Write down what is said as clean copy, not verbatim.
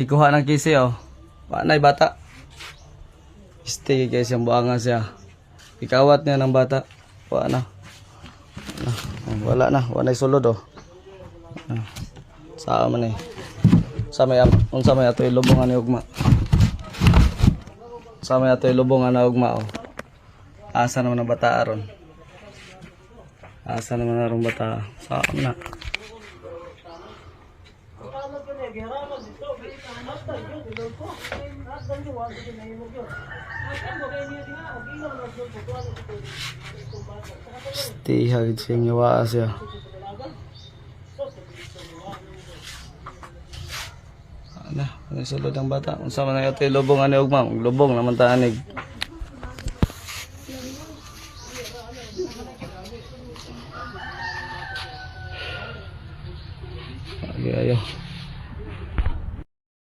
Ikuha ng kisi oh. Panay bata. Stay guys yung buanga siya. Ikawat niya ng bata. Wala na. Wala na. Wala na sulod oh. Sama man eh. Unsa may ato ilubongan ni ugma. Sa may ato ilubongan na ugma oh. Asa naman ang bata aron. Asa naman aron bata. Sama na. Stay hagid siya ngiwa siya. Ano sulod ang bata? Unsa man ato ilubong ani ugma? Lubong naman taanig. Ayo.